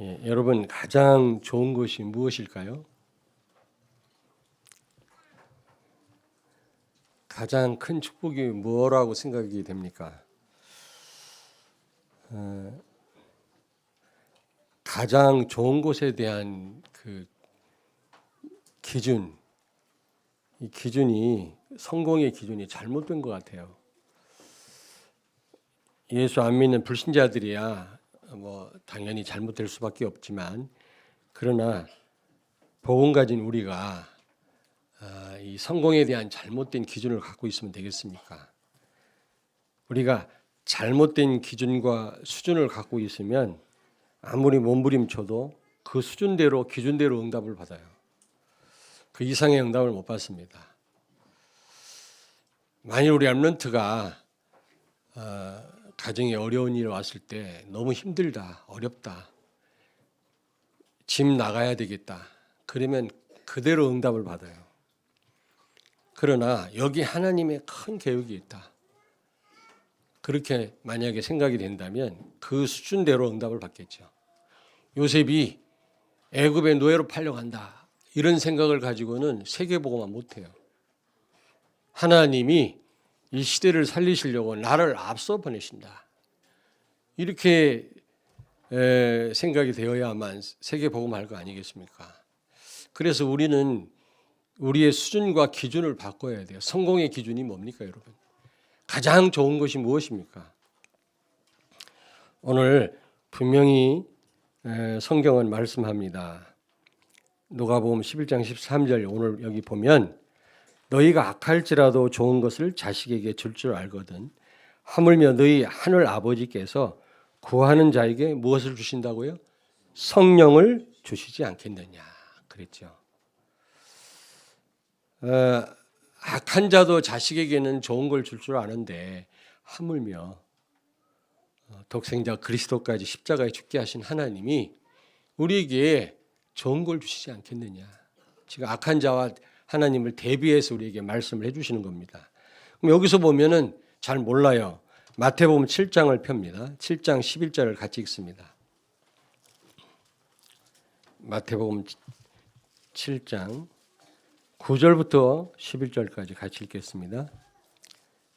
여러분 가장 좋은 것이 무엇일까요? 가장 큰 축복이 뭐라고 생각이 됩니까? 가장 좋은 것에 대한 그 기준, 이 기준이 성공의 기준이 잘못된 것 같아요. 예수 안 믿는 불신자들이야 뭐 당연히 잘못될 수밖에 없지만, 그러나 복음 가진 우리가 이 성공에 대한 잘못된 기준을 갖고 있으면 되겠습니까? 우리가 잘못된 기준과 수준을 갖고 있으면 아무리 몸부림쳐도 그 수준대로 기준대로 응답을 받아요. 그 이상의 응답을 못 받습니다. 만일 우리 렘넌트가 가정에 어려운 일이 왔을 때 너무 힘들다, 어렵다, 집 나가야 되겠다, 그러면 그대로 응답을 받아요. 그러나 여기 하나님의 큰 계획이 있다, 그렇게 만약에 생각이 된다면 그 수준대로 응답을 받겠죠. 요셉이 애굽의 노예로 팔려간다, 이런 생각을 가지고는 세계복음화 못해요. 하나님이 이 시대를 살리시려고 나를 앞서 보내신다, 이렇게 생각이 되어야만 세계복음화할 거 아니겠습니까? 그래서 우리는 우리의 수준과 기준을 바꿔야 돼요. 성공의 기준이 뭡니까, 여러분? 가장 좋은 것이 무엇입니까? 오늘 분명히 성경은 말씀합니다. 누가복음 11장 13절, 오늘 여기 보면 너희가 악할지라도 좋은 것을 자식에게 줄 줄 알거든 하물며 너희 하늘 아버지께서 구하는 자에게 무엇을 주신다고요? 성령을 주시지 않겠느냐 그랬죠. 악한 자도 자식에게는 좋은 걸 줄 아는데 하물며 독생자 그리스도까지 십자가에 죽게 하신 하나님이 우리에게 좋은 걸 주시지 않겠느냐. 지금 악한 자와 하나님을 대비해서 우리에게 말씀을 해주시는 겁니다. 그럼 여기서 보면은 잘 몰라요. 마태복음 7장을 펴니다. 7장 11절을 같이 읽습니다. 마태복음 7장 9절부터 11절까지 같이 읽겠습니다.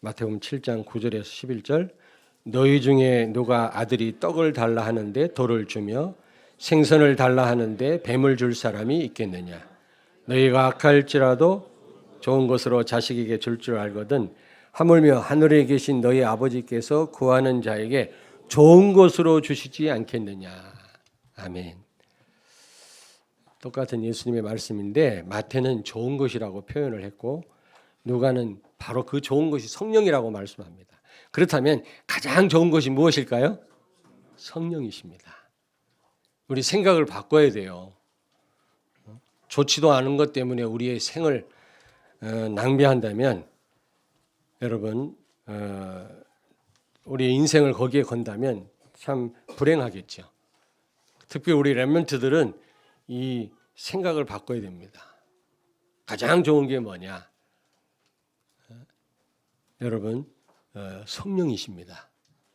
마태복음 7장 9절에서 11절. 너희 중에 누가 아들이 떡을 달라 하는데 돌을 주며 생선을 달라 하는데 뱀을 줄 사람이 있겠느냐. 너희가 악할지라도 좋은 것으로 자식에게 줄 줄 알거든 하물며 하늘에 계신 너희 아버지께서 구하는 자에게 좋은 것으로 주시지 않겠느냐. 아멘. 똑같은 예수님의 말씀인데 마태는 좋은 것이라고 표현을 했고 누가는 바로 그 좋은 것이 성령이라고 말씀합니다. 그렇다면 가장 좋은 것이 무엇일까요? 성령이십니다. 우리 생각을 바꿔야 돼요. 좋지도 않은 것 때문에 우리의 생을 낭비한다면 여러분 우리의 인생을 거기에 건다면 참 불행하겠죠. 특히 우리 렘넌트들은 이 생각을 바꿔야 됩니다. 가장 좋은 게 뭐냐? 여러분 성령이십니다.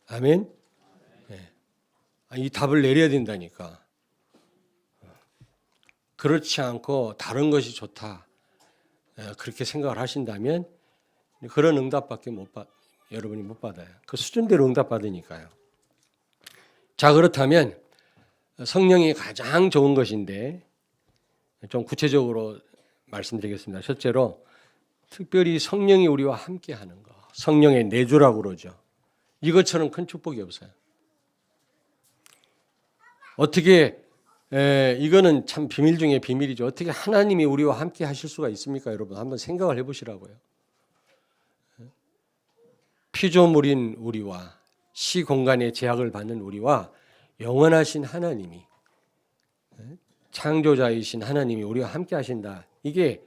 아멘. 네. 이 답을 내려야 된다니까. 그렇지 않고 다른 것이 좋다, 그렇게 생각을 하신다면 그런 응답밖에 여러분이 못 받아요. 그 수준대로 응답 받으니까요. 자, 그렇다면 성령이 가장 좋은 것인데 좀 구체적으로 말씀드리겠습니다. 첫째로 특별히 성령이 우리와 함께하는 것, 성령의 내주라고 그러죠. 이것처럼 큰 축복이 없어요. 어떻게 이거는 참 비밀 중에 비밀이죠. 어떻게 하나님이 우리와 함께 하실 수가 있습니까? 여러분 한번 생각을 해보시라고요. 피조물인 우리와 시공간의 제약을 받는 우리와 영원하신 하나님이, 창조자이신 하나님이 우리와 함께 하신다. 이게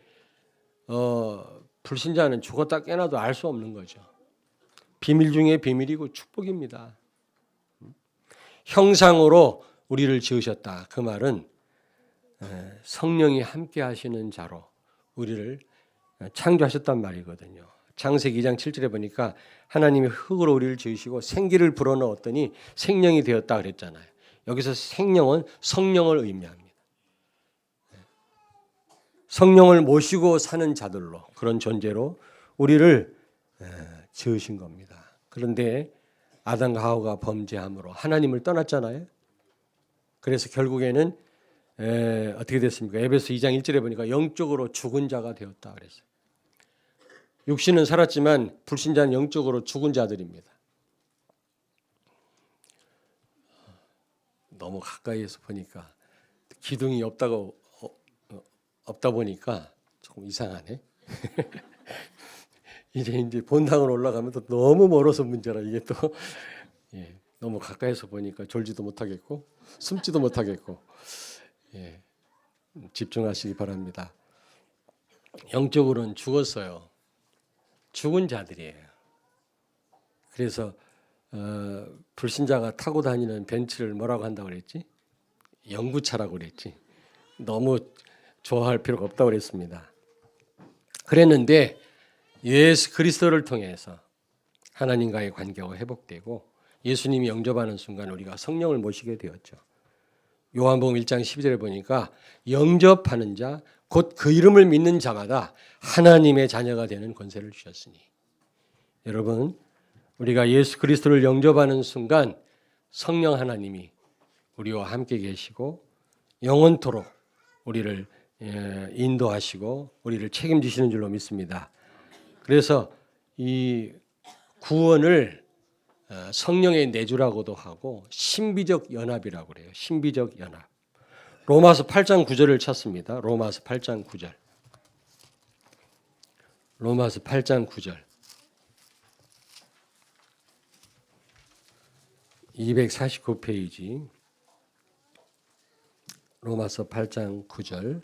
불신자는 죽었다 깨나도 알 수 없는 거죠. 비밀 중에 비밀이고 축복입니다. 형상으로 우리를 지으셨다. 그 말은 성령이 함께 하시는 자로 우리를 창조하셨단 말이거든요. 창세기 2장 7절에 보니까 하나님이 흙으로 우리를 지으시고 생기를 불어넣었더니 생명이 되었다 그랬잖아요. 여기서 생명은 성령을 의미합니다. 성령을 모시고 사는 자들로, 그런 존재로 우리를 지으신 겁니다. 그런데 아담과 하와가 범죄함으로 하나님을 떠났잖아요. 그래서 결국에는 어떻게 됐습니까? 에베소 2장 1절에 보니까 영적으로 죽은 자가 되었다 그랬어요. 육신은 살았지만 불신자는 영적으로 죽은 자들입니다. 너무 가까이에서 보니까 기둥이 없다 보니까 조금 이상하네. 이제 본당으로 올라가면 또 너무 멀어서 문제라 이게 또 너무 가까이서 보니까 졸지도 못하겠고 숨지도 못하겠고 집중하시기 바랍니다. 영적으로는 죽었어요. 죽은 자들이에요. 그래서 불신자가 타고 다니는 벤츠를 뭐라고 한다고 그랬지? 영구차라고 그랬지. 너무 좋아할 필요가 없다고 그랬습니다. 그랬는데 예수 그리스도를 통해서 하나님과의 관계가 회복되고 예수님이 영접하는 순간 우리가 성령을 모시게 되었죠. 요한복음 1장 12절에 보니까 영접하는 자, 곧 그 이름을 믿는 자마다 하나님의 자녀가 되는 권세를 주셨으니. 여러분, 우리가 예수 그리스도를 영접하는 순간 성령 하나님이 우리와 함께 계시고 영원토록 우리를 인도하시고 우리를 책임지시는 줄로 믿습니다. 그래서 이 구원을 성령의 내주라고도 하고 신비적 연합이라고 그래요. 신비적 연합. 로마서 8장 9절을 찾습니다. 로마서 8장 9절. 로마서 8장 9절. 249페이지. 로마서 8장 9절.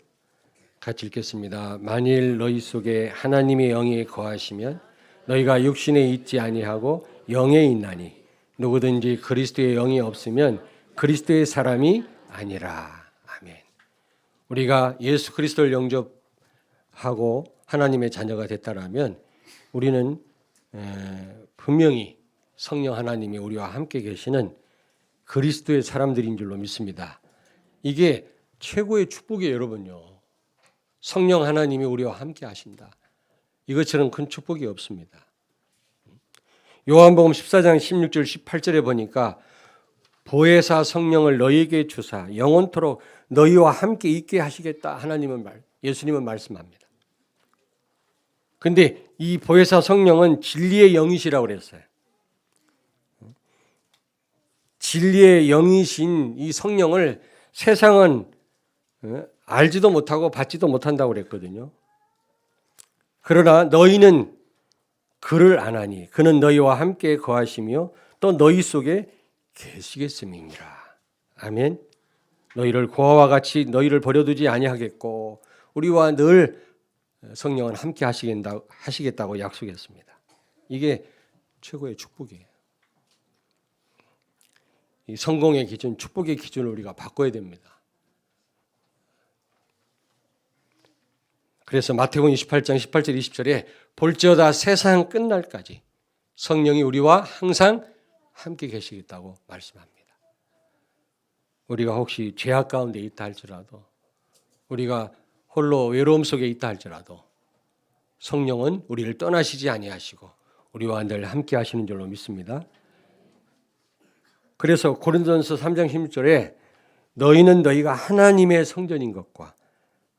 같이 읽겠습니다. 만일 너희 속에 하나님의 영이 거하시면 너희가 육신에 있지 아니하고 영에 있나니 누구든지 그리스도의 영이 없으면 그리스도의 사람이 아니라. 아멘. 우리가 예수 그리스도를 영접하고 하나님의 자녀가 됐다라면 우리는 분명히 성령 하나님이 우리와 함께 계시는 그리스도의 사람들인 줄로 믿습니다. 이게 최고의 축복이에요, 여러분요. 성령 하나님이 우리와 함께 하신다. 이것처럼 큰 축복이 없습니다. 요한복음 14장 16절 18절에 보니까 보혜사 성령을 너희에게 주사 영원토록 너희와 함께 있게 하시겠다. 예수님은 말씀합니다. 그런데 이 보혜사 성령은 진리의 영이시라고 그랬어요. 진리의 영이신 이 성령을 세상은 알지도 못하고 받지도 못한다고 그랬거든요. 그러나 너희는 그를 아나니 그는 너희와 함께 거하시며 또 너희 속에 계시겠음이니라. 아멘. 너희를 고아와 같이 너희를 버려두지 아니하겠고 우리와 늘 성령은 함께 하시겠다고 약속했습니다. 이게 최고의 축복이에요. 이 성공의 기준, 축복의 기준을 우리가 바꿔야 됩니다. 그래서 마태복음 28장 18절 20절에 볼지어다 세상 끝날까지 성령이 우리와 항상 함께 계시겠다고 말씀합니다. 우리가 혹시 죄악 가운데 있다 할지라도 우리가 홀로 외로움 속에 있다 할지라도 성령은 우리를 떠나시지 아니하시고 우리와 늘 함께 하시는 줄로 믿습니다. 그래서 고린도전서 3장 16절에 너희는 너희가 하나님의 성전인 것과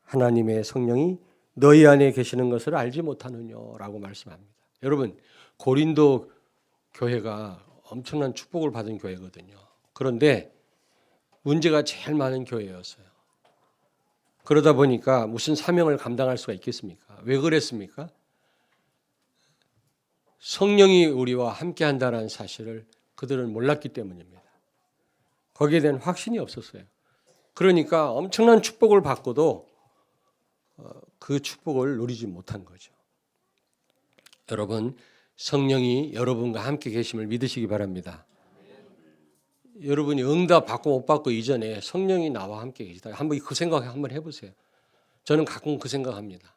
하나님의 성령이 너희 안에 계시는 것을 알지 못하느냐라고 말씀합니다. 여러분, 고린도 교회가 엄청난 축복을 받은 교회거든요. 그런데 문제가 제일 많은 교회였어요. 그러다 보니까 무슨 사명을 감당할 수가 있겠습니까? 왜 그랬습니까? 성령이 우리와 함께 한다는 사실을 그들은 몰랐기 때문입니다. 거기에 대한 확신이 없었어요. 그러니까 엄청난 축복을 받고도 그 축복을 누리지 못한 거죠. 여러분, 성령이 여러분과 함께 계심을 믿으시기 바랍니다. 여러분이 응답 받고 못 받고 이전에 성령이 나와 함께 계시다. 한번 그 생각 한번 해보세요. 저는 가끔 그 생각합니다.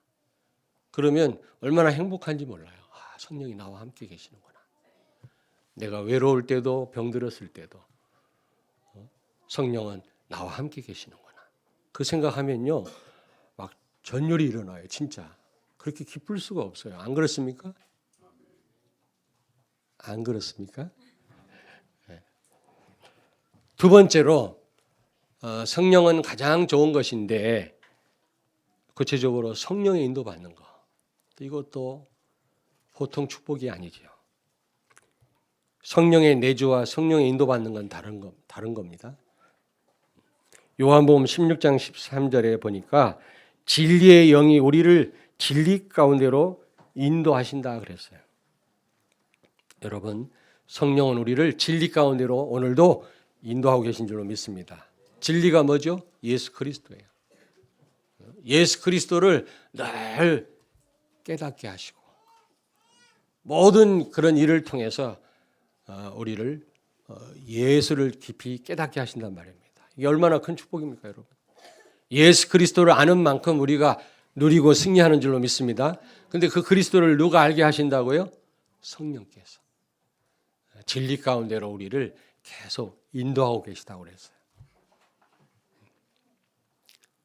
그러면 얼마나 행복한지 몰라요. 성령이 나와 함께 계시는구나. 내가 외로울 때도 병들었을 때도 성령은 나와 함께 계시는구나. 그 생각하면요, 막 전율이 일어나요. 진짜 그렇게 기쁠 수가 없어요. 안 그렇습니까? 안 그렇습니까? 네. 두 번째로 성령은 가장 좋은 것인데 구체적으로 성령의 인도받는 것, 이것도 보통 축복이 아니죠. 성령의 내주와 성령의 인도받는 건 다른 겁니다. 요한복음 16장 13절에 보니까 진리의 영이 우리를 진리 가운데로 인도하신다 그랬어요. 여러분, 성령은 우리를 진리 가운데로 오늘도 인도하고 계신 줄로 믿습니다. 진리가 뭐죠? 예수 그리스도예요. 예수 그리스도를 늘 깨닫게 하시고 모든 그런 일을 통해서 우리를 예수를 깊이 깨닫게 하신단 말입니다. 이게 얼마나 큰 축복입니까, 여러분? 예수 그리스도를 아는 만큼 우리가 누리고 승리하는 줄로 믿습니다. 그런데 그 그리스도를 누가 알게 하신다고요? 성령께서 진리 가운데로 우리를 계속 인도하고 계시다고 그랬어요.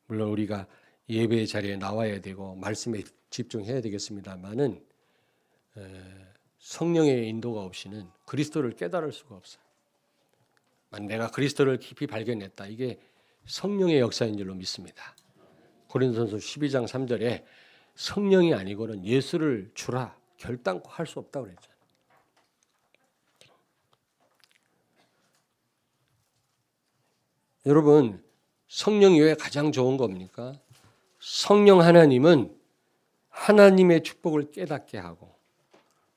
물론 우리가 예배의 자리에 나와야 되고 말씀에 집중해야 되겠습니다만은 성령의 인도가 없이는 그리스도를 깨달을 수가 없어요. 내가 그리스도를 깊이 발견했다. 이게 성령의 역사인 줄로 믿습니다. 고린도전서 12장 3절에 성령이 아니고는 예수를 주라 결단코 할 수 없다고 그랬잖아요. 여러분, 성령이 왜 가장 좋은 겁니까? 성령 하나님은 하나님의 축복을 깨닫게 하고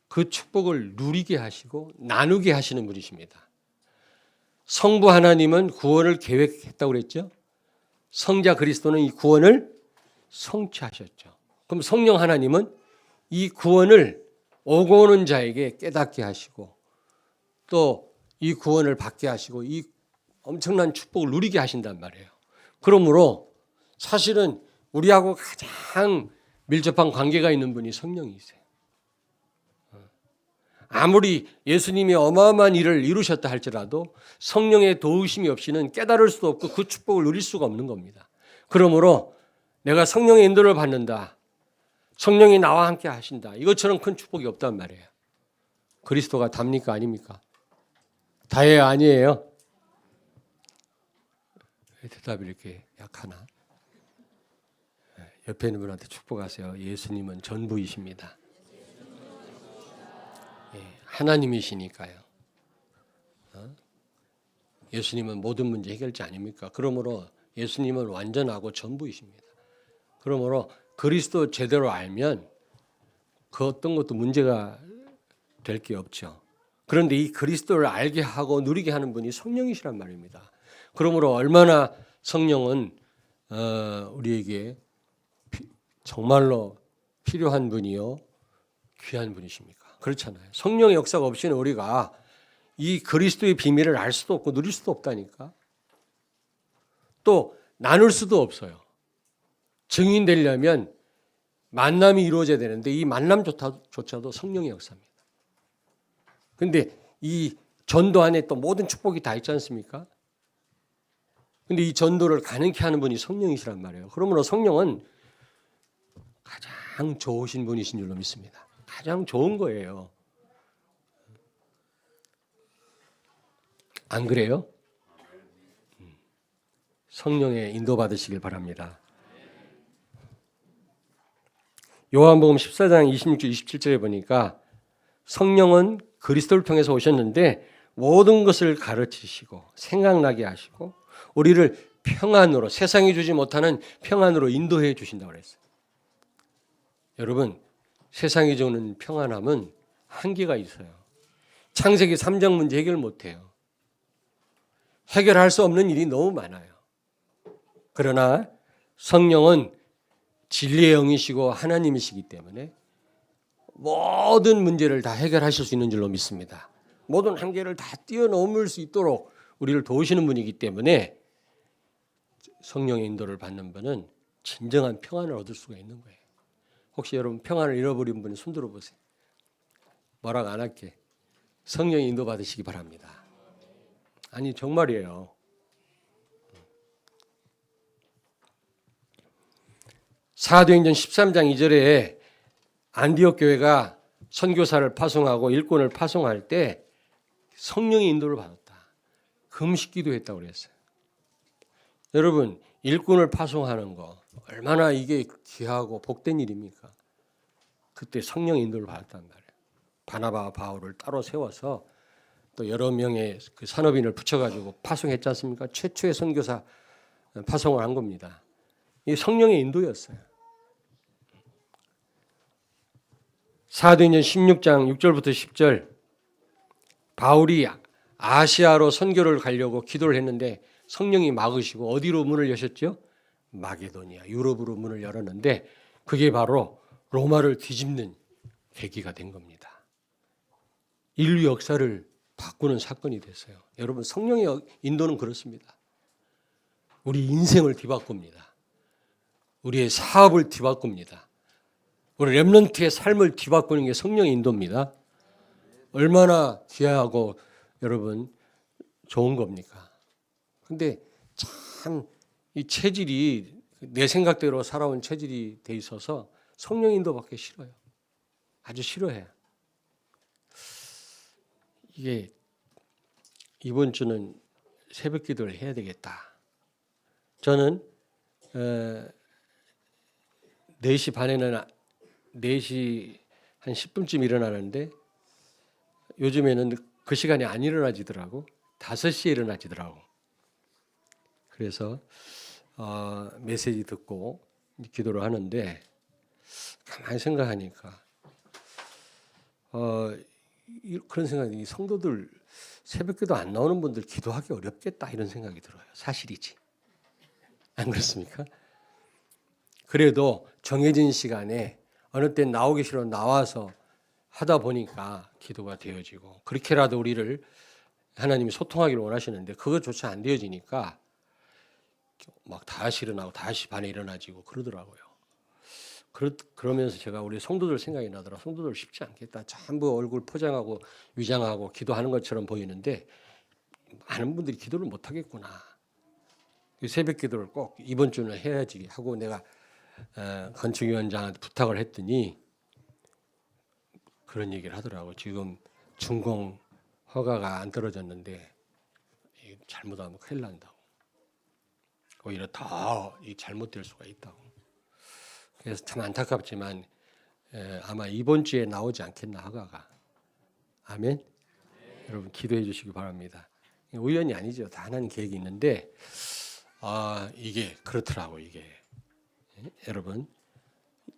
그 축복을 누리게 하시고 나누게 하시는 분이십니다. 성부 하나님은 구원을 계획했다고 그랬죠. 성자 그리스도는 이 구원을 성취하셨죠. 그럼 성령 하나님은 이 구원을 오고 오는 자에게 깨닫게 하시고 또 이 구원을 받게 하시고 이 엄청난 축복을 누리게 하신단 말이에요. 그러므로 사실은 우리하고 가장 밀접한 관계가 있는 분이 성령이세요. 아무리 예수님이 어마어마한 일을 이루셨다 할지라도 성령의 도우심이 없이는 깨달을 수도 없고 그 축복을 누릴 수가 없는 겁니다. 그러므로 내가 성령의 인도를 받는다. 성령이 나와 함께 하신다. 이것처럼 큰 축복이 없단 말이에요. 그리스도가 답니까? 아닙니까? 다예요? 아니에요? 왜 대답이 이렇게 약하나? 옆에 있는 분한테 축복하세요. 예수님은 전부이십니다. 하나님이시니까요. 예수님은 모든 문제 해결자 아닙니까? 그러므로 예수님은 완전하고 전부이십니다. 그러므로 그리스도 제대로 알면 그 어떤 것도 문제가 될 게 없죠. 그런데 이 그리스도를 알게 하고 누리게 하는 분이 성령이시란 말입니다. 그러므로 얼마나 성령은 우리에게 정말로 필요한 분이요 귀한 분이십니까? 그렇잖아요. 성령의 역사가 없이는 우리가 이 그리스도의 비밀을 알 수도 없고 누릴 수도 없다니까. 또 나눌 수도 없어요. 증인되려면 만남이 이루어져야 되는데 이 만남조차도 성령의 역사입니다. 그런데 이 전도 안에 또 모든 축복이 다 있지 않습니까? 그런데 이 전도를 가능케 하는 분이 성령이시란 말이에요. 그러므로 성령은 가장 좋으신 분이신 줄로 믿습니다. 가장 좋은 거예요. 안 그래요? 성령의 인도받으시길 바랍니다. 요한복음 14장 26절 27절에 보니까 성령은 그리스도를 통해서 오셨는데 모든 것을 가르치시고 생각나게 하시고 우리를 평안으로 세상이 주지 못하는 평안으로 인도해 주신다고 그랬어요. 여러분, 세상이 주는 평안함은 한계가 있어요. 창세기 3장 문제 해결 못해요. 해결할 수 없는 일이 너무 많아요. 그러나 성령은 진리의 영이시고 하나님이시기 때문에 모든 문제를 다 해결하실 수 있는 줄로 믿습니다. 모든 한계를 다 뛰어넘을 수 있도록 우리를 도우시는 분이기 때문에 성령의 인도를 받는 분은 진정한 평안을 얻을 수가 있는 거예요. 혹시 여러분 평안을 잃어버린 분 손 들어보세요. 뭐라고 안 할게. 성령의 인도 받으시기 바랍니다. 아니 정말이에요. 사도행전 13장 2절에 안디옥 교회가 선교사를 파송하고 일꾼을 파송할 때 성령의 인도를 받았다. 금식 기도했다고 그랬어요. 여러분, 일꾼을 파송하는 거 얼마나 이게 귀하고 복된 일입니까? 그때 성령의 인도를 받았단 말이에요. 바나바와 바울을 따로 세워서 또 여러 명의 그 산업인을 붙여가지고 파송했지 않습니까? 최초의 선교사 파송을 한 겁니다. 이 성령의 인도였어요. 사도행전 16장 6절부터 10절 바울이 아시아로 선교를 가려고 기도를 했는데 성령이 막으시고 어디로 문을 여셨죠? 마게도니아, 유럽으로 문을 열었는데 그게 바로 로마를 뒤집는 계기가 된 겁니다. 인류 역사를 바꾸는 사건이 됐어요. 여러분, 성령의 인도는 그렇습니다. 우리 인생을 뒤바꿉니다. 우리의 사업을 뒤바꿉니다. 우리 렘넌트의 삶을 뒤바꾸는 게 성령의 인도입니다. 얼마나 귀하고 여러분 좋은 겁니까? 근데 참 이 체질이 내 생각대로 살아온 체질이 돼 있어서 성령 인도 받기 싫어요. 아주 싫어해요. 이게 이번 주는 새벽 기도를 해야 되겠다. 저는 4시 반에는 4시 한 10분쯤 일어나는데 요즘에는 그 시간에 안 일어나지더라고. 5시에 일어나지더라고. 그래서 메시지 듣고 기도를 하는데 가만히 생각하니까 그런 생각이 성도들 새벽기도 안 나오는 분들 기도하기 어렵겠다 이런 생각이 들어요. 사실이지. 안 그렇습니까? 그래도 정해진 시간에 어느 때 나오기 싫어 나와서 하다 보니까 기도가 되어지고 그렇게라도 우리를 하나님이 소통하기를 원하시는데 그것조차 안 되어지니까 막 5시 일어나고 5시 반에 일어나지고 그러더라고요. 그러면서 제가 우리 성도들 생각이 나더라. 성도들 쉽지 않겠다. 전부 얼굴 포장하고 위장하고 기도하는 것처럼 보이는데 많은 분들이 기도를 못 하겠구나. 새벽 기도를 꼭 이번 주는 해야지 하고 내가 건축위원장한테 부탁을 했더니 그런 얘기를 하더라고. 지금 준공 허가가 안 떨어졌는데 잘못하면 큰일 난다고. 오히려 더 잘못될 수가 있다고. 그래서 참 안타깝지만 아마 이번 주에 나오지 않겠나 허가가. 아멘. 여러분 기도해 주시기 바랍니다. 우연이 아니죠. 다 하나님 계획이 있는데 이게 그렇더라고 이게. 여러분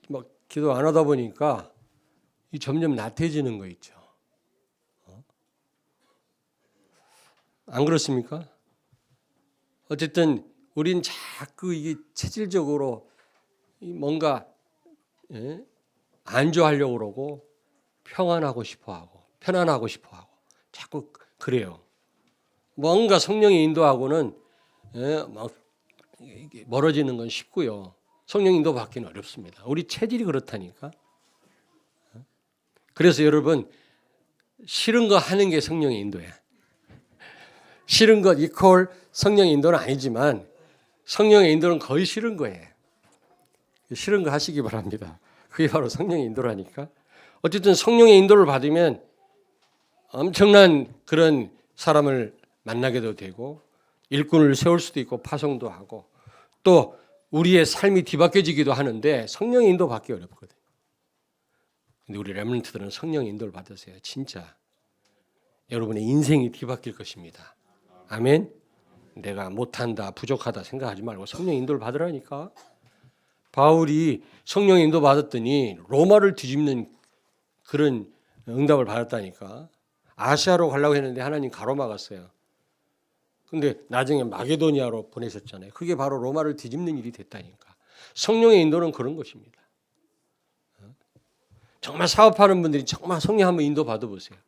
막 기도 안 하다 보니까 점점 나태해지는 거 있죠. 안 그렇습니까? 어쨌든 우린 자꾸 이게 체질적으로 뭔가 안주하려고 그러고 평안하고 싶어하고 편안하고 싶어하고 자꾸 그래요. 뭔가 성령이 인도하고는 막 멀어지는 건 쉽고요. 성령 인도 받기는 어렵습니다. 우리 체질이 그렇다니까. 그래서 여러분 싫은 거 하는 게 성령의 인도야. 싫은 것 이퀄 성령의 인도는 아니지만 성령의 인도는 거의 싫은 거예요. 싫은 거 하시기 바랍니다. 그게 바로 성령의 인도라니까. 어쨌든 성령의 인도를 받으면 엄청난 그런 사람을 만나게도 되고 일꾼을 세울 수도 있고 파송도 하고 또 우리의 삶이 뒤바뀌어지기도 하는데 성령의 인도 받기 어렵거든요. 근데 우리 렘넌트들은 성령의 인도를 받으세요. 진짜 여러분의 인생이 뒤바뀔 것입니다. 아멘. 내가 못한다, 부족하다 생각하지 말고 성령 인도를 받으라니까. 바울이 성령 인도 받았더니 로마를 뒤집는 그런 응답을 받았다니까. 아시아로 가려고 했는데 하나님 가로막았어요. 근데 나중에 마게도니아로 보내셨잖아요. 그게 바로 로마를 뒤집는 일이 됐다니까. 성령의 인도는 그런 것입니다. 정말 사업하는 분들이 정말 성령 한번 인도 받아보세요.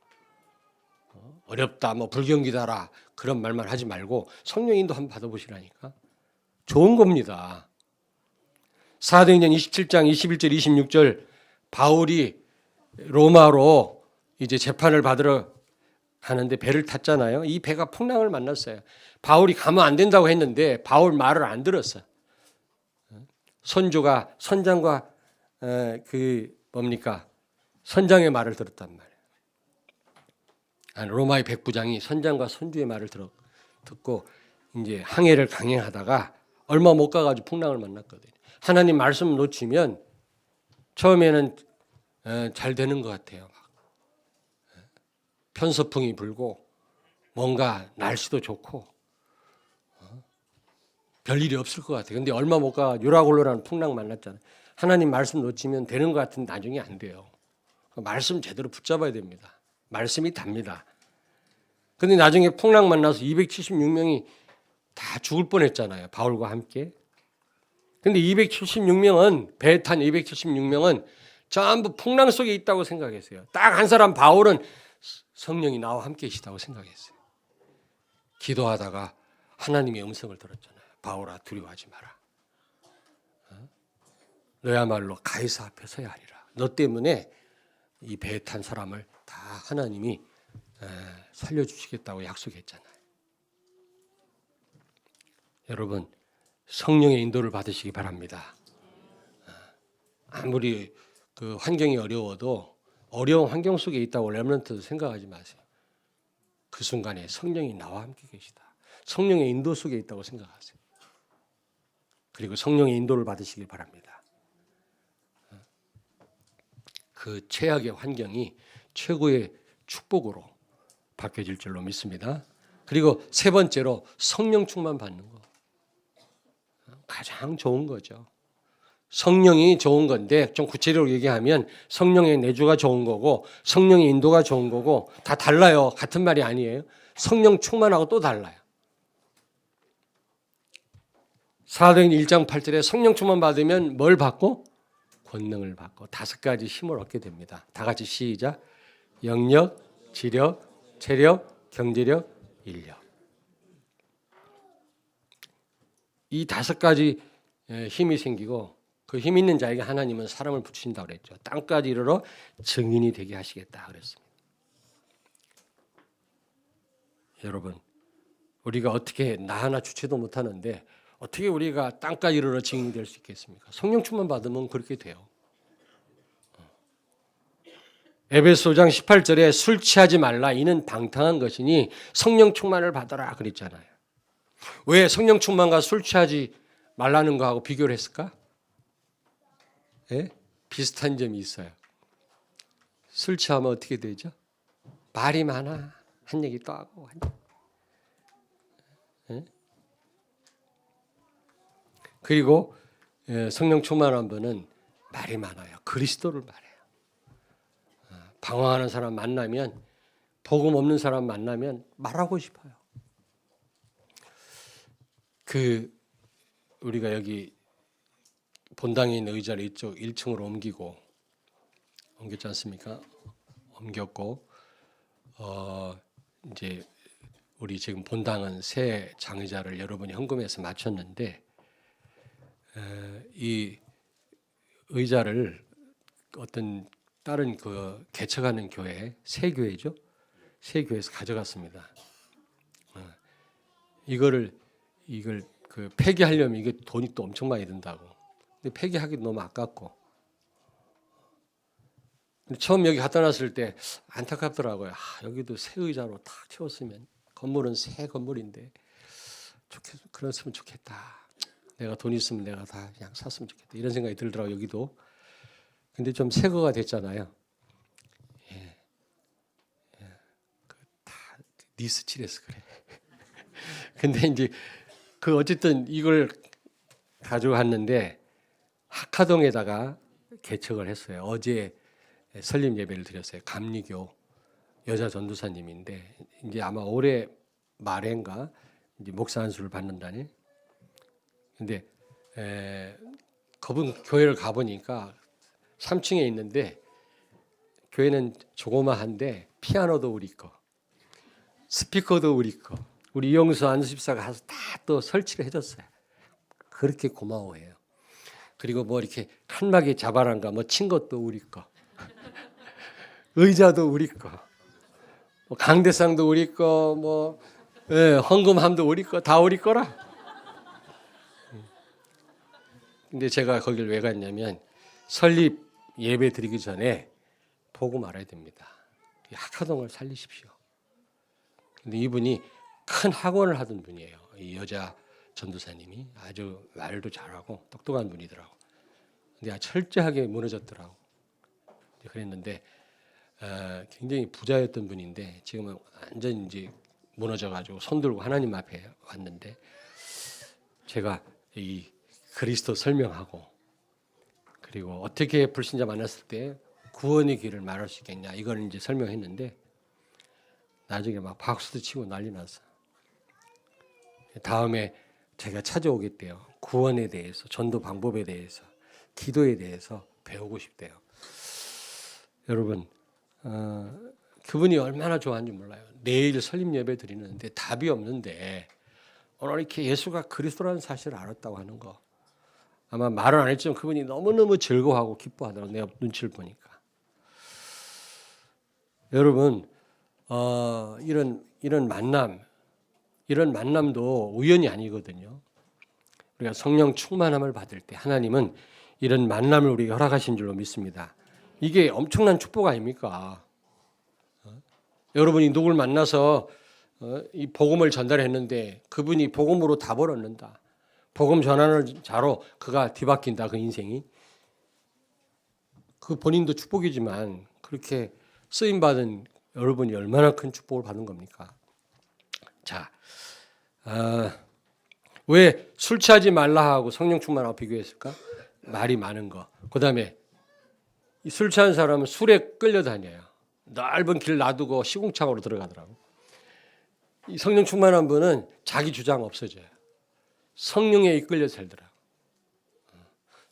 어렵다, 뭐 불경기다라 그런 말만 하지 말고 성령 인도 한번 받아보시라니까. 좋은 겁니다. 사도행전 27장 21절 26절 바울이 로마로 이제 재판을 받으러 가는데 배를 탔잖아요. 이 배가 풍랑을 만났어요. 바울이 가면 안 된다고 했는데 바울 말을 안 들었어요. 선조가 선장과 선장의 말을 들었단 말이에요. 로마의 백부장이 선장과 선주의 말을 듣고 이제 항해를 강행하다가 얼마 못 가가지고 풍랑을 만났거든요. 하나님 말씀 놓치면 처음에는 잘 되는 것 같아요. 편서풍이 불고 뭔가 날씨도 좋고 별일이 없을 것 같아요. 근데 얼마 못 가 요라골로라는 풍랑 만났잖아요. 하나님 말씀 놓치면 되는 것 같은데 나중에 안 돼요. 말씀 제대로 붙잡아야 됩니다. 말씀이 답니다. 근데 나중에 풍랑 만나서 276명이 다 죽을 뻔했잖아요. 바울과 함께. 근데 276명은 배에 탄 276명은 전부 풍랑 속에 있다고 생각했어요. 딱 한 사람 바울은 성령이 나와 함께 계시다고 생각했어요. 기도하다가 하나님의 음성을 들었잖아요. 바울아 두려워하지 마라. 너야말로 가이사 앞에 서야 하리라. 너 때문에 이 배에 탄 사람을 다 하나님이 살려주시겠다고 약속했잖아요. 여러분 성령의 인도를 받으시기 바랍니다. 아무리 그 환경이 어려워도 어려운 환경 속에 있다고 렘넌트도 생각하지 마세요. 그 순간에 성령이 나와 함께 계시다. 성령의 인도 속에 있다고 생각하세요. 그리고 성령의 인도를 받으시기 바랍니다. 그 최악의 환경이 최고의 축복으로 바뀌어질 줄로 믿습니다. 그리고 세 번째로 성령 충만 받는 거. 가장 좋은 거죠. 성령이 좋은 건데 좀 구체적으로 얘기하면 성령의 내주가 좋은 거고 성령의 인도가 좋은 거고 다 달라요. 같은 말이 아니에요. 성령 충만하고 또 달라요. 사도행 1장 8절에 성령 충만 받으면 뭘 받고? 권능을 받고 5가지 힘을 얻게 됩니다. 다 같이 시작. 영력, 지력, 체력, 경제력, 인력. 이 5가지 힘이 생기고 그 힘 있는 자에게 하나님은 사람을 붙이신다고 그랬죠. 땅까지 이르러 증인이 되게 하시겠다 그랬습니다. 여러분 우리가 어떻게 나 하나 주체도 못하는데 어떻게 우리가 땅까지 이르러 증인이 될 수 있겠습니까? 성령 충만 받으면 그렇게 돼요. 에베소 5장 18절에 술 취하지 말라 이는 방탕한 것이니 성령 충만을 받아라 그랬잖아요. 왜 성령 충만과 술 취하지 말라는 거하고 비교를 했을까? 예? 비슷한 점이 있어요. 술 취하면 어떻게 되죠? 말이 많아. 한 얘기 또 하고. 예? 그리고 성령 충만한 분은 말이 많아요. 그리스도를 말해요. 방황하는 사람 만나면 복음 없는 사람 만나면 말하고 싶어요. 우리가 여기 본당에 있는 의자를 이쪽 1층으로 옮겼지 않습니까? 옮겼고 이제 우리 지금 본당은 새 장의자를 여러분이 헌금해서 맞췄는데 이 의자를 어떤 다른 그 개척하는 교회, 새 교회죠. 새 교회에서 가져갔습니다. 이걸 그 폐기하려면 이게 돈이 또 엄청 많이 든다고. 근데 폐기하기 너무 아깝고. 처음 여기 갖다 놨을 때 안타깝더라고요. 여기도 새 의자로 탁 채웠으면 건물은 새 건물인데 그랬으면 좋겠다. 내가 돈 있으면 내가 다 그냥 샀으면 좋겠다. 이런 생각이 들더라고요. 여기도. 근데 좀 새거가 됐잖아요. 다 니스 칠해서 그래. 근데 이제 어쨌든 이걸 가져갔는데 학화동에다가 개척을 했어요. 어제 설립 예배를 드렸어요. 감리교 여자 전도사님인데 이제 아마 올해 말인가 이제 목사 안수를 받는다니. 근데 그분 교회를 가보니까 3층에 있는데 교회는 조그마한데 피아노도 우리 거, 스피커도 우리 거, 우리 이영수 안수집사가 가서 다 또 설치를 해줬어요. 그렇게 고마워해요. 그리고 뭐 이렇게 칸막이 자바란가 뭐 친 것도 우리 거, 의자도 우리 거, 뭐 강대상도 우리 거, 뭐 헌금함도 우리 거, 다 우리 거라. 근데 제가 거길 왜 갔냐면 설립 예배 드리기 전에 보고 말아야 됩니다. 이 학화동을 살리십시오. 근데 이분이 큰 학원을 하던 분이에요. 이 여자 전도사님이 아주 말도 잘하고 똑똑한 분이더라고. 근데 철저하게 무너졌더라고. 그랬는데 굉장히 부자였던 분인데 지금은 완전 이제 무너져가지고 손 들고 하나님 앞에 왔는데 제가 이 그리스도 설명하고 그리고 어떻게 불신자 만났을 때 구원의 길을 말할 수 있겠냐 이걸 이제 설명했는데 나중에 막 박수도 치고 난리 났어. 다음에 제가 찾아오겠대요. 구원에 대해서, 전도 방법에 대해서, 기도에 대해서 배우고 싶대요. 여러분, 그분이 얼마나 좋아하는지 몰라요. 내일 설립 예배 드리는데 답이 없는데 오늘 이렇게 예수가 그리스도라는 사실을 알았다고 하는 거 아마 말은 안 했지만 그분이 너무너무 즐거워하고 기뻐하더라고요. 내가 눈치를 보니까. 여러분 이런 만남도 우연이 아니거든요. 우리가 성령 충만함을 받을 때 하나님은 이런 만남을 우리에게 허락하신 줄로 믿습니다. 이게 엄청난 축복 아닙니까? 여러분이 누굴 만나서 이 복음을 전달했는데 그분이 복음으로 답을 얻는다. 복음 전하는 자로 그가 뒤바뀐다. 그 인생이. 그 본인도 축복이지만 그렇게 쓰임받은 여러분이 얼마나 큰 축복을 받은 겁니까? 자, 왜 술 취하지 말라 하고 성령 충만하고 비교했을까? 말이 많은 거. 그 다음에 술 취한 사람은 술에 끌려다녀요. 넓은 길 놔두고 시궁창으로 들어가더라고. 이 성령 충만한 분은 자기 주장 없어져요. 성령에 이끌려 살더라고.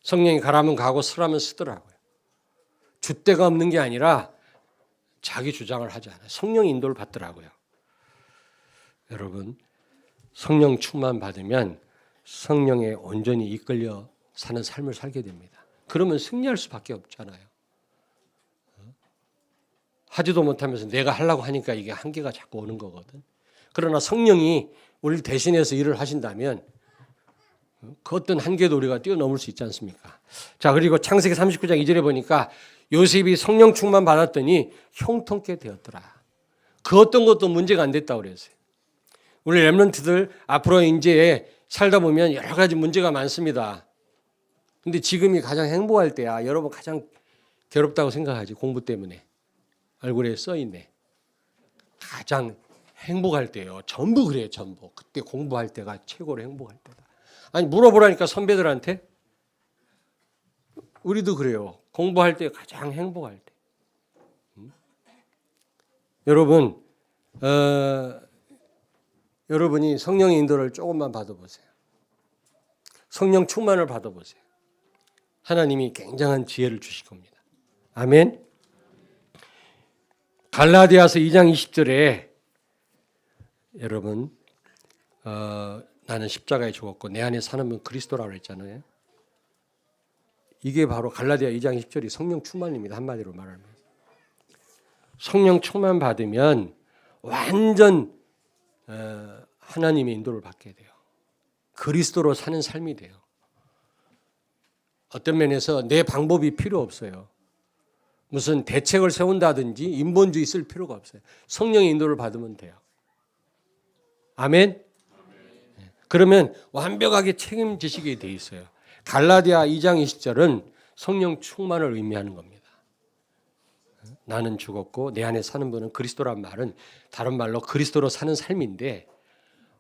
성령이 가라면 가고 쓰라면 쓰더라고요. 줏대가 없는 게 아니라 자기 주장을 하지 않아요. 성령 인도를 받더라고요. 여러분, 성령 충만 받으면 성령에 온전히 이끌려 사는 삶을 살게 됩니다. 그러면 승리할 수밖에 없잖아요. 하지도 못하면서 내가 하려고 하니까 이게 한계가 자꾸 오는 거거든. 그러나 성령이 우리를 대신해서 일을 하신다면 그 어떤 한계도 우리가 뛰어넘을 수 있지 않습니까? 자, 그리고 창세기 39장 2절에 보니까 요셉이 성령 충만 받았더니 형통케 되었더라. 그 어떤 것도 문제가 안 됐다고 그랬어요. 우리 렘넌트들 앞으로 이제 살다 보면 여러 가지 문제가 많습니다. 근데 지금이 가장 행복할 때야. 여러분 가장 괴롭다고 생각하지. 공부 때문에. 얼굴에 써있네. 가장 행복할 때요. 전부 그래요. 전부. 그때 공부할 때가 최고로 행복할 때다. 아니 물어보라니까 선배들한테. 우리도 그래요. 공부할 때 가장 행복할 때. 여러분 여러분이 성령의 인도를 조금만 받아보세요. 성령 충만을 받아보세요. 하나님이 굉장한 지혜를 주실 겁니다. 아멘. 갈라디아서 2장 20절에 여러분 나는 십자가에 죽었고 내 안에 사는 분 그리스도라고 했잖아요. 이게 바로 갈라디아 2장 20절이 성령 충만입니다. 한마디로 말하면. 성령 충만 받으면 완전 하나님의 인도를 받게 돼요. 그리스도로 사는 삶이 돼요. 어떤 면에서 내 방법이 필요 없어요. 무슨 대책을 세운다든지 인본주의 쓸 필요가 없어요. 성령의 인도를 받으면 돼요. 아멘? 그러면 완벽하게 책임지시게 돼 있어요. 갈라디아 2장 20절은 성령 충만을 의미하는 겁니다. 나는 죽었고 내 안에 사는 분은 그리스도란 말은 다른 말로 그리스도로 사는 삶인데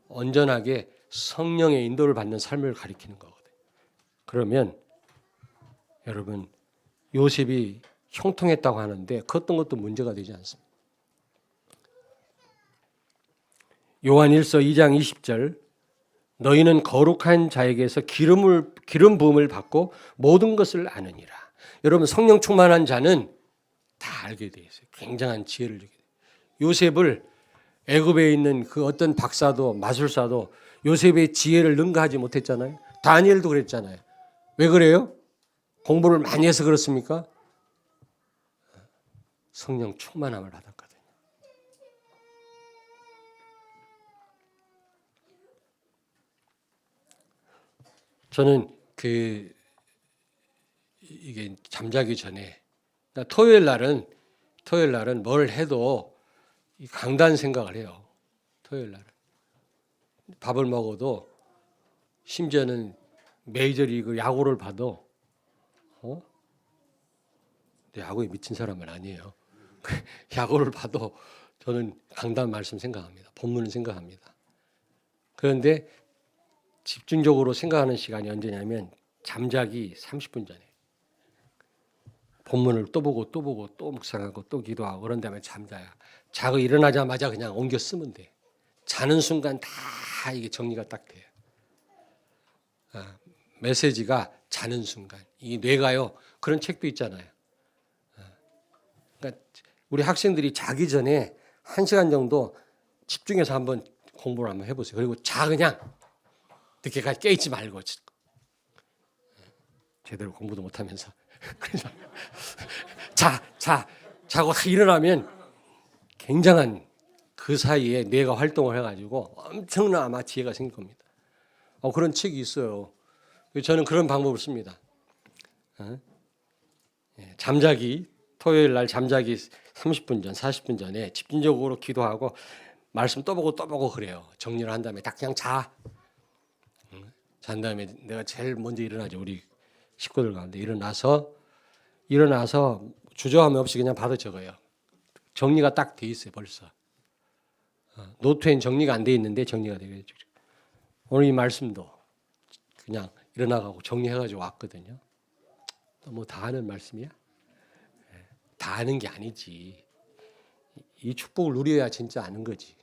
온전하게 성령의 인도를 받는 삶을 가리키는 거거든요. 그러면 여러분 요셉이 형통했다고 하는데 그 어떤 것도 문제가 되지 않습니다. 요한일서 2장 20절 너희는 거룩한 자에게서 기름 부음을 받고 모든 것을 아느니라. 여러분 성령 충만한 자는 다 알게 돼 있어요. 굉장한 지혜를 주게 돼요. 요셉을 애굽에 있는 그 어떤 박사도 마술사도 요셉의 지혜를 능가하지 못했잖아요. 다니엘도 그랬잖아요. 왜 그래요? 공부를 많이 해서 그렇습니까? 성령 충만함을 받았거든요. 저는 그 이게 잠자기 전에 토요일 날은 뭘 해도 강단 생각을 해요. 토요일 날은 밥을 먹어도 심지어는 메이저리그 야구를 봐도 야구에 미친 사람은 아니에요. 야구를 봐도 저는 강단 말씀 생각합니다. 본문을 생각합니다. 그런데 집중적으로 생각하는 시간이 언제냐면 잠자기 30분 전에 본문을 또 보고 또 묵상하고 또 기도하고 그런 다음에 잠자요. 자고 일어나자마자 그냥 옮겨 쓰면 돼. 자는 순간 다 이게 정리가 딱 돼요. 메시지가 자는 순간. 이 뇌가요. 그런 책도 있잖아요. 그러니까 우리 학생들이 자기 전에 1시간 정도 집중해서 한번 공부를 한번 해보세요. 그리고 그냥 늦게까지 깨있지 말고 제대로 공부도 못하면서 그래서 자고 일어나면 굉장한 그 사이에 뇌가 활동을 해가지고 엄청난 아마 지혜가 생길 겁니다. 그런 책이 있어요. 저는 그런 방법을 씁니다. 잠자기 토요일 날 잠자기 30분 전, 40분 전에 집중적으로 기도하고 말씀 또 보고 그래요. 정리를 한 다음에 딱 그냥 자. 잔 다음에 내가 제일 먼저 일어나죠. 우리 식구들 가운데 일어나서 주저함 없이 그냥 받아 적어요. 정리가 딱 돼 있어요. 벌써. 노트엔 정리가 안 돼 있는데 정리가 되겠죠. 오늘 이 말씀도 그냥 일어나가고 정리해가지고 왔거든요. 뭐 다 하는 말씀이야? 다 아는 게 아니지. 이 축복을 누려야 진짜 아는 거지.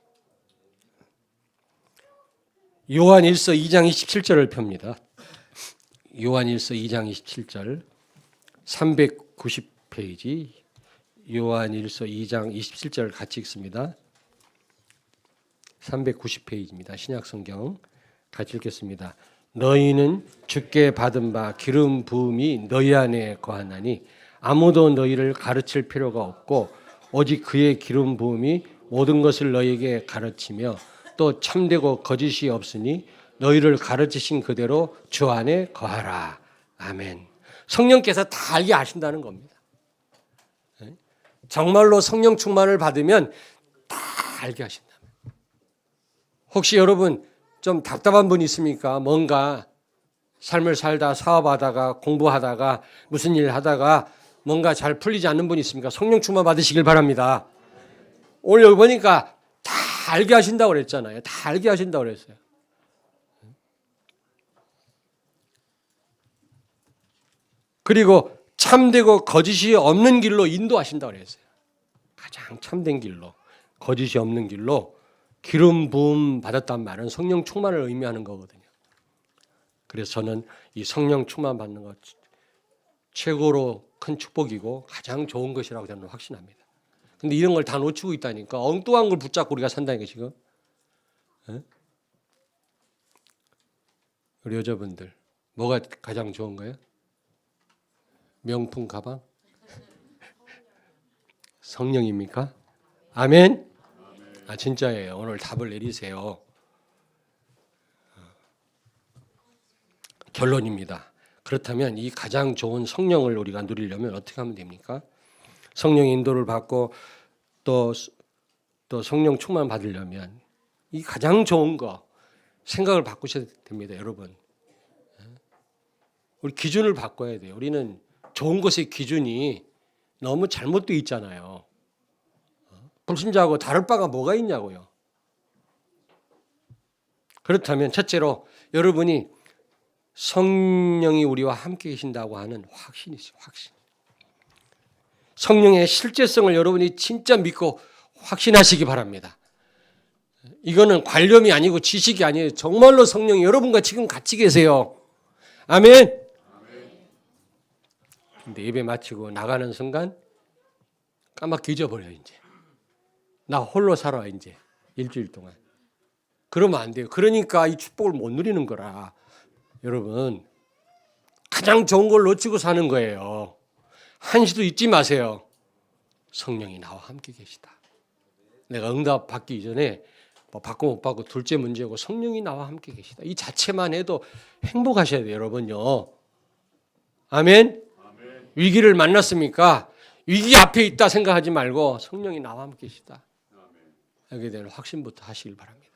요한일서 2장 27절을 펴니다. 요한일서 2장 27절 390페이지 요한일서 2장 27절 같이 읽습니다. 390페이지입니다. 신약성경 같이 읽겠습니다. 너희는 주께 받은 바 기름 부음이 너희 안에 거하나니 아무도 너희를 가르칠 필요가 없고 오직 그의 기름 부음이 모든 것을 너희에게 가르치며 또 참되고 거짓이 없으니 너희를 가르치신 그대로 주 안에 거하라. 아멘. 성령께서 다 알게 하신다는 겁니다. 정말로 성령 충만을 받으면 다 알게 하신다. 혹시 여러분 좀 답답한 분 있습니까? 뭔가 삶을 살다 사업하다가 공부하다가 무슨 일 하다가 뭔가 잘 풀리지 않는 분 있습니까? 성령 충만 받으시길 바랍니다. 오늘 여기 보니까 다 알게 하신다고 그랬잖아요. 다 알게 하신다고 그랬어요. 그리고 참되고 거짓이 없는 길로 인도하신다고 그랬어요. 가장 참된 길로, 거짓이 없는 길로 기름 부음 받았단 말은 성령 충만을 의미하는 거거든요. 그래서 저는 이 성령 충만 받는 것 최고로 큰 축복이고 가장 좋은 것이라고 저는 확신합니다. 근데 이런 걸 다 놓치고 있다니까. 엉뚱한 걸 붙잡고 우리가 산다니까 지금. 우리 여자분들 뭐가 가장 좋은 거예요? 명품 가방? 성령입니까? 아멘? 진짜예요. 오늘 답을 내리세요. 결론입니다. 그렇다면 이 가장 좋은 성령을 우리가 누리려면 어떻게 하면 됩니까? 성령 인도를 받고 또 성령 충만 받으려면 이 가장 좋은 거 생각을 바꾸셔야 됩니다. 여러분. 우리 기준을 바꿔야 돼요. 우리는 좋은 것의 기준이 너무 잘못되어 있잖아요. 불신자하고 다를 바가 뭐가 있냐고요. 그렇다면 첫째로 여러분이 성령이 우리와 함께 계신다고 하는 확신이죠. 확신. 성령의 실제성을 여러분이 진짜 믿고 확신하시기 바랍니다. 이거는 관념이 아니고 지식이 아니에요. 정말로 성령이 여러분과 지금 같이 계세요. 아멘. 근데 예배 마치고 나가는 순간 까맣게 잊어버려요. 이제 나 홀로 살아 이제 일주일 동안. 그러면 안 돼요. 그러니까 이 축복을 못 누리는 거라. 여러분 가장 좋은 걸 놓치고 사는 거예요. 한시도 잊지 마세요. 성령이 나와 함께 계시다. 내가 응답 받기 이전에 뭐 받고 못 받고 둘째 문제고 성령이 나와 함께 계시다. 이 자체만 해도 행복하셔야 돼요. 여러분요. 아멘. 위기를 만났습니까? 위기 앞에 있다 생각하지 말고 성령이 나와 함께 계시다. 여기에 대한 확신부터 하시길 바랍니다.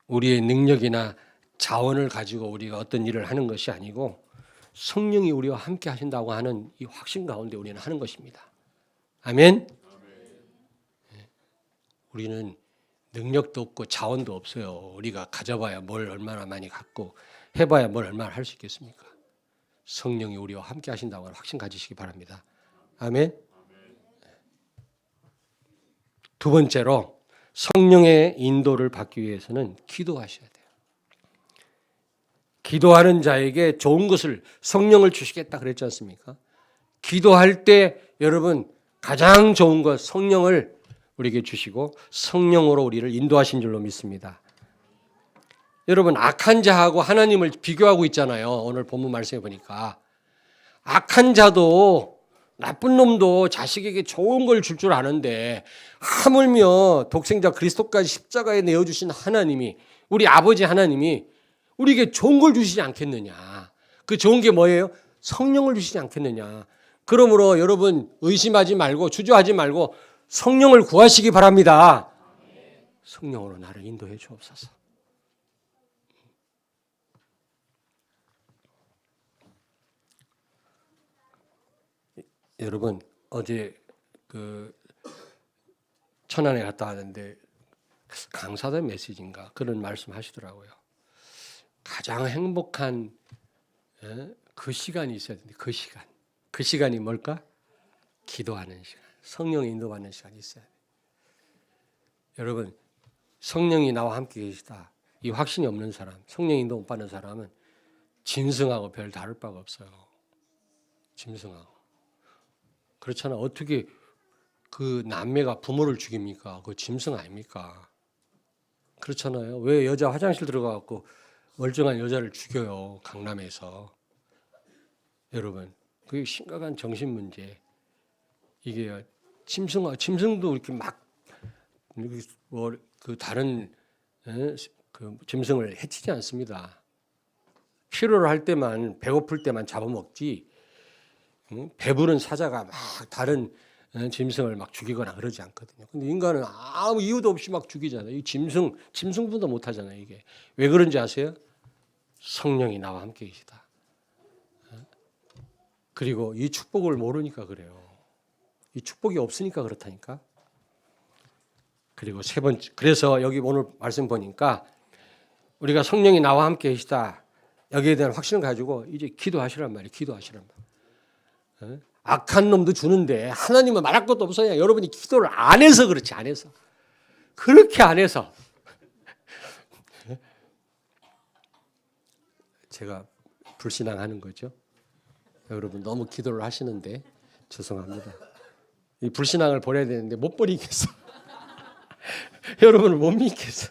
우리의 능력이나 자원을 가지고 우리가 어떤 일을 하는 것이 아니고 성령이 우리와 함께 하신다고 하는 이 확신 가운데 우리는 하는 것입니다. 아멘. 우리는 능력도 없고 자원도 없어요. 우리가 가져봐야 뭘 얼마나 많이 갖고 해봐야 뭘 얼마나 할 수 있겠습니까? 성령이 우리와 함께 하신다고 하는 확신 가지시기 바랍니다. 아멘. 두 번째로 성령의 인도를 받기 위해서는 기도하셔야 돼요. 기도하는 자에게 좋은 것을 성령을 주시겠다 그랬지 않습니까? 기도할 때 여러분 가장 좋은 것 성령을 우리에게 주시고 성령으로 우리를 인도하신 줄로 믿습니다. 여러분 악한 자하고 하나님을 비교하고 있잖아요. 오늘 본문 말씀해 보니까 악한 자도 나쁜 놈도 자식에게 좋은 걸 줄 줄 아는데 하물며 독생자 그리스도까지 십자가에 내어주신 하나님이 우리 아버지 하나님이 우리에게 좋은 걸 주시지 않겠느냐. 그 좋은 게 뭐예요? 성령을 주시지 않겠느냐. 그러므로 여러분 의심하지 말고 주저하지 말고 성령을 구하시기 바랍니다. 성령으로 나를 인도해 주옵소서. 여러분 어제 천안에 갔다 왔는데 강사들 메시지인가 그런 말씀 하시더라고요. 가장 행복한 그 시간이 있어야 되는데 그 시간이 뭘까? 기도하는 시간, 성령의 인도받는 시간이 있어야 돼요. 여러분 성령이 나와 함께 계시다 이 확신이 없는 사람, 성령 인도 못 받는 사람은 짐승하고 별 다를 바가 없어요. 짐승하고. 그렇잖아. 어떻게 그 남매가 부모를 죽입니까? 그 짐승 아닙니까? 그렇잖아요. 왜 여자 화장실 들어가갖고 멀쩡한 여자를 죽여요? 강남에서. 여러분, 그게 심각한 정신 문제. 이게 짐승도 이렇게 막 그 다른 그 짐승을 해치지 않습니다. 필요로 할 때만 배고플 때만 잡아먹지. 배부른 사자가 막 다른 짐승을 막 죽이거나 그러지 않거든요. 근데 인간은 아무 이유도 없이 막 죽이잖아요. 이 짐승보다 못하잖아요. 이게 왜 그런지 아세요? 성령이 나와 함께 계시다. 그리고 이 축복을 모르니까 그래요. 이 축복이 없으니까 그렇다니까. 그리고 세 번째, 그래서 여기 오늘 말씀 보니까 우리가 성령이 나와 함께 계시다. 여기에 대한 확신을 가지고 이제 기도하시란 말이에요. 기도하시란 말이에요. 악한 놈도 주는데 하나님은 말할 것도 없어요. 여러분이 기도를 안 해서 그렇지, 안 해서. 그렇게 안 해서. 제가 불신앙하는 거죠. 여러분 너무 기도를 하시는데 죄송합니다. 이 불신앙을 버려야 되는데 못 버리겠어. 여러분을 못 믿겠어.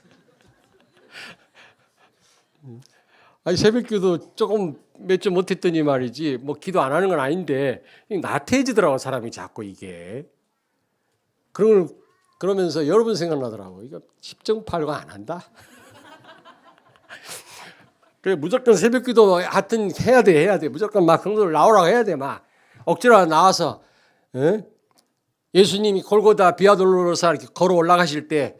아니 새벽기도 조금 몇 주 못했더니 말이지 뭐 기도 안 하는 건 아닌데 나태해지더라고 사람이 자꾸 이게. 그러면서 여러분 생각나더라고. 이거 10.8가 안 한다. 그래 무조건 새벽기도 하여튼 해야 돼. 무조건 막 성도들 나오라고 해야 돼. 막 억지로 나와서 예수님이 골고다 비아돌로로사 이렇게 걸어 올라가실 때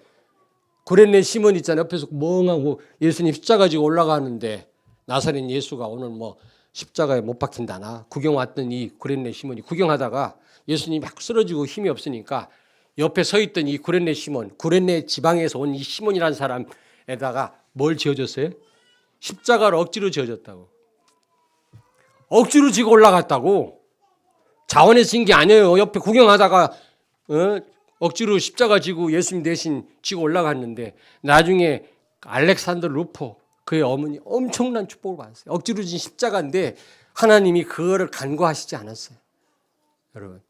구레네 시몬 있잖아요. 옆에서 멍하고 예수님 십자가 지고 올라가는데 나사렛 예수가 오늘 뭐 십자가에 못 박힌다나 구경 왔던 이 구레네 시몬이 구경하다가 예수님이 막 쓰러지고 힘이 없으니까 옆에 서 있던 이 구레네 시몬, 구레네 지방에서 온 이 시몬이라는 사람에다가 뭘 지어줬어요? 십자가를 억지로 지어줬다고. 억지로 지고 올라갔다고. 자원에서 진 게 아니에요. 옆에 구경하다가 억지로 십자가 지고 예수님 대신 지고 올라갔는데 나중에 알렉산더 루포 그의 어머니 엄청난 축복을 받았어요. 억지로 진 십자가인데 하나님이 그거를 간과하시지 않았어요. 여러분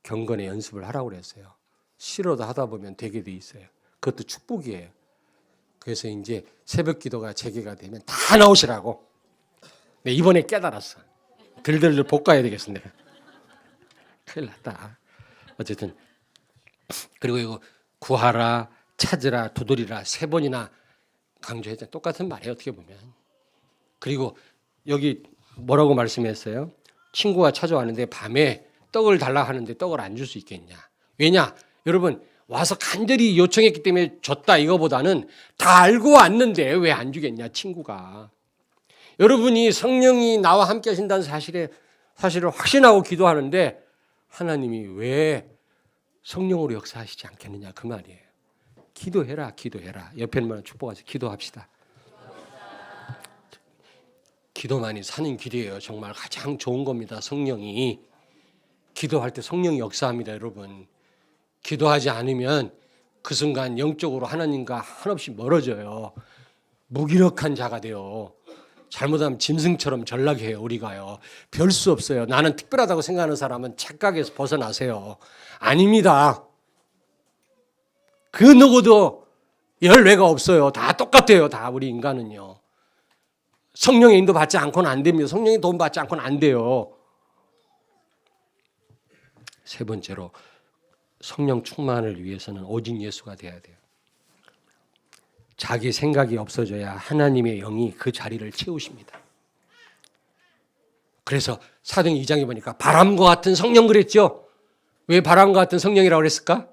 경건의 연습을 하라고 그랬어요. 싫어도 하다 보면 되게 돼 있어요. 그것도 축복이에요. 그래서 이제 새벽 기도가 재개가 되면 다 나오시라고. 네, 이번에 깨달았어. 들들들 볶아야 되겠어 내가. 큰일 났다. 어쨌든 그리고 이거 구하라, 찾으라, 두드리라 3번이나 강조했잖아요. 똑같은 말이에요. 어떻게 보면 그리고 여기 뭐라고 말씀했어요? 친구가 찾아왔는데 밤에 떡을 달라 하는데 떡을 안 줄 수 있겠냐? 왜냐? 여러분 와서 간절히 요청했기 때문에 줬다 이거보다는 다 알고 왔는데 왜 안 주겠냐 친구가. 여러분이 성령이 나와 함께 하신다는 사실을 확신하고 기도하는데 하나님이 왜 성령으로 역사하시지 않겠느냐 그 말이에요. 기도해라. 옆에 있는 분은 축복하세요. 기도합시다. 기도만이 사는 길이에요. 정말 가장 좋은 겁니다. 성령이. 기도할 때 성령이 역사합니다. 여러분. 기도하지 않으면 그 순간 영적으로 하나님과 한없이 멀어져요. 무기력한 자가 돼요. 잘못하면 짐승처럼 전락해요. 우리가요. 별 수 없어요. 나는 특별하다고 생각하는 사람은 착각에서 벗어나세요. 아닙니다. 그 누구도 열외가 없어요. 다 똑같아요. 다 우리 인간은요. 성령의 인도 받지 않고는 안 됩니다. 성령의 도움 받지 않고는 안 돼요. 세 번째로 성령 충만을 위해서는 오직 예수가 돼야 돼요. 자기 생각이 없어져야 하나님의 영이 그 자리를 채우십니다. 그래서 사도행 2장에 보니까 바람과 같은 성령 그랬죠. 왜 바람과 같은 성령이라고 그랬을까?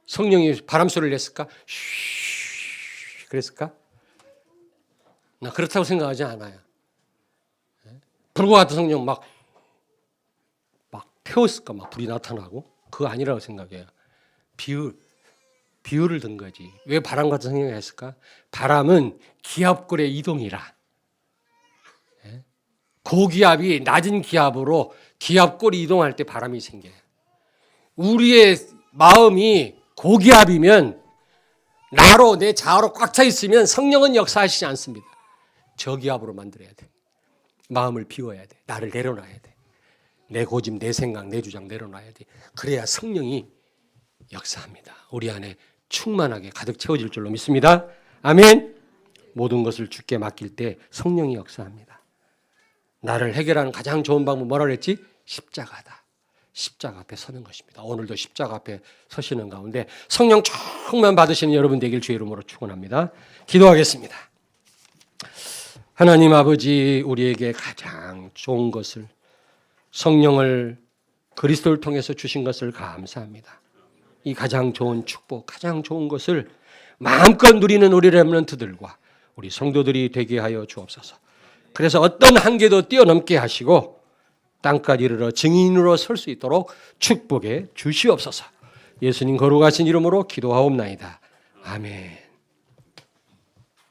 성령이 바람 소리를 냈을까? 쉬 그랬을까? 나 그렇다고 생각하지 않아요. 불과 같은 성령 막 태웠을까? 막 불이 나타나고? 그거 아니라고 생각해요. 비유를 든 거지. 왜 바람 같은 성령이 했을까? 바람은 기압골의 이동이라. 고기압이 낮은 기압으로 기압골이 이동할 때 바람이 생겨요. 우리의 마음이 고기압이면 나로 내 자아로 꽉 차 있으면 성령은 역사하시지 않습니다. 저기압으로 만들어야 돼. 마음을 비워야 돼. 나를 내려놔야 돼. 내 고집, 내 생각, 내 주장 내려놔야 돼. 그래야 성령이 역사합니다. 우리 안에 충만하게 가득 채워질 줄로 믿습니다. 아멘. 모든 것을 주께 맡길 때 성령이 역사합니다. 나를 해결하는 가장 좋은 방법 뭐라 그랬지? 십자가다. 십자가 앞에 서는 것입니다. 오늘도 십자가 앞에 서시는 가운데 성령 충만 받으시는 여러분 되길 주의 이름으로 축원합니다. 기도하겠습니다. 하나님 아버지, 우리에게 가장 좋은 것을, 성령을 그리스도를 통해서 주신 것을 감사합니다. 이 가장 좋은 축복, 가장 좋은 것을 마음껏 누리는 우리 렘넌트들과 우리 성도들이 되게 하여 주옵소서. 그래서 어떤 한계도 뛰어넘게 하시고 땅까지 이르러 증인으로 설 수 있도록 축복해 주시옵소서. 예수님 거룩하신 이름으로 기도하옵나이다. 아멘.